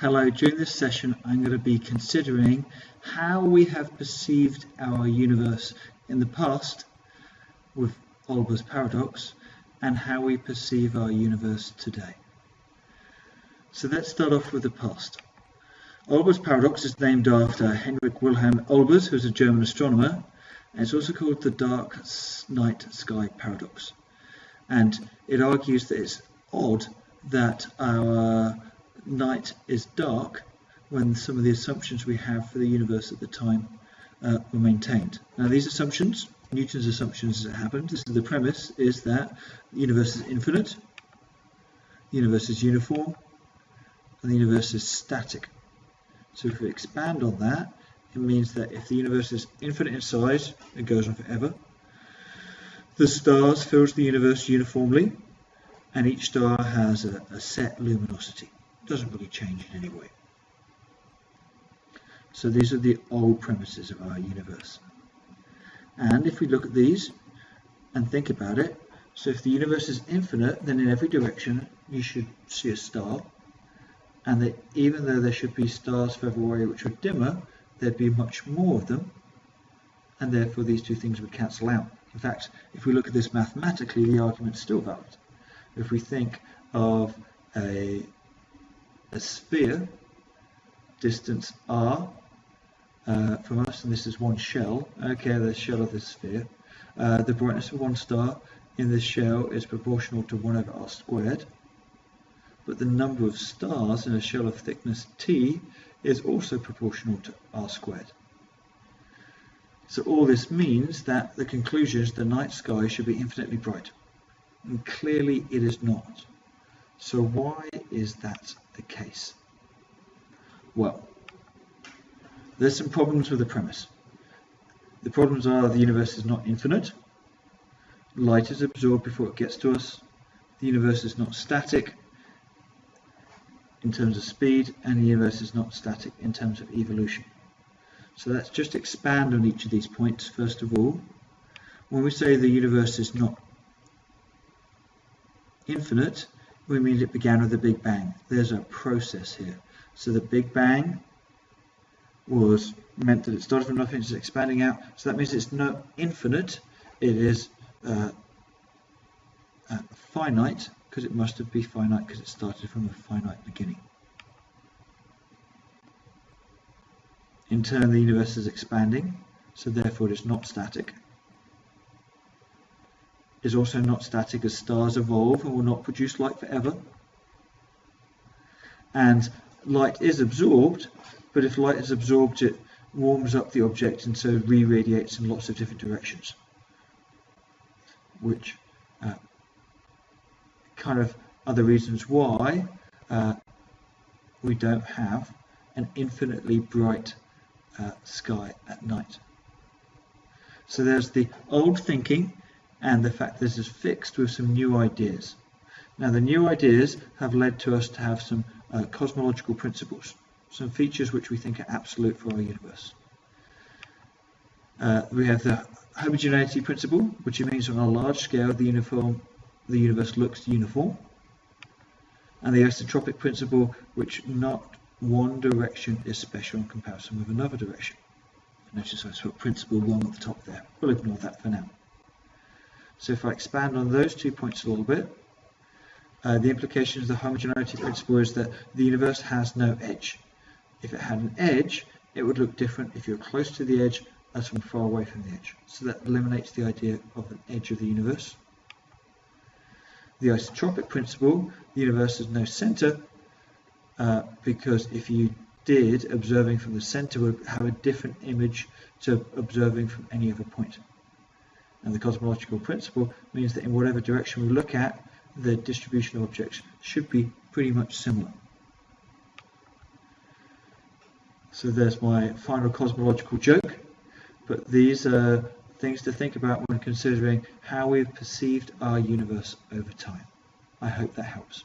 Hello, during this session I'm going to be considering how we have perceived our universe in the past with Olber's paradox and how we perceive our universe today. So let's start off with the past. Olber's paradox is named after Heinrich Wilhelm Olber, who is a German astronomer, and it's also called the dark night sky paradox. And it argues that it's odd that our night is dark when some of the assumptions we have for the universe at the time were maintained. Now these assumptions, Newton's assumptions as it happened, this is the premise, is that the universe is infinite, the universe is uniform, and the universe is static. So if we expand on that, it means that if the universe is infinite in size, it goes on forever. The stars fills the universe uniformly, and each star has a set luminosity. It doesn't really change in any way. So these are the old premises of our universe. And if we look at these and think about it, so if the universe is infinite, then in every direction you should see a star, and that even though there should be stars further away which are dimmer, there'd be much more of them, and therefore these two things would cancel out. In fact, if we look at this mathematically, the argument's still valid. If we think of a sphere, distance r from us, and this is one shell, okay, the shell of this sphere, the brightness of one star in this shell is proportional to 1 over r squared, but the number of stars in a shell of thickness t is also proportional to r squared. So all this means that the conclusion is the night sky should be infinitely bright, and clearly it is not. So why is that the case? Well, there's some problems with the premise. The problems are the universe is not infinite, light is absorbed before it gets to us, the universe is not static in terms of speed, and the universe is not static in terms of evolution. So let's just expand on each of these points. First of all, when we say the universe is not infinite, we mean it began with the Big Bang. There's a process here. So the Big Bang meant that it started from nothing, it's expanding out. So that means it's not infinite, it is finite, because it must be finite because it started from a finite beginning. In turn, the universe is expanding, so therefore it is not static. It is also not static as stars evolve and will not produce light forever. And light is absorbed, but if light is absorbed, it warms up the object and so re-radiates in lots of different directions, which kind of are the reasons why we don't have an infinitely bright sky at night. So there's the old thinking and the fact this is fixed with some new ideas. Now the new ideas have led to us to have some cosmological principles, some features which we think are absolute for our universe. We have the homogeneity principle, which means on a large scale the universe looks uniform, and the isotropic principle, which not one direction is special in comparison with another direction. Notice I put principle 1 at the top there. We'll ignore that for now. So if I expand on those 2 points a little bit, the implications of the homogeneity principle is that the universe has no edge. If it had an edge, it would look different if you're close to the edge as from far away from the edge. So that eliminates the idea of an edge of the universe. The isotropic principle, the universe has no center, because if you did, observing from the center would have a different image to observing from any other point. And the cosmological principle means that in whatever direction we look at, the distribution of objects should be pretty much similar. So there's my final cosmological joke, but these are things to think about when considering how we've perceived our universe over time. I hope that helps.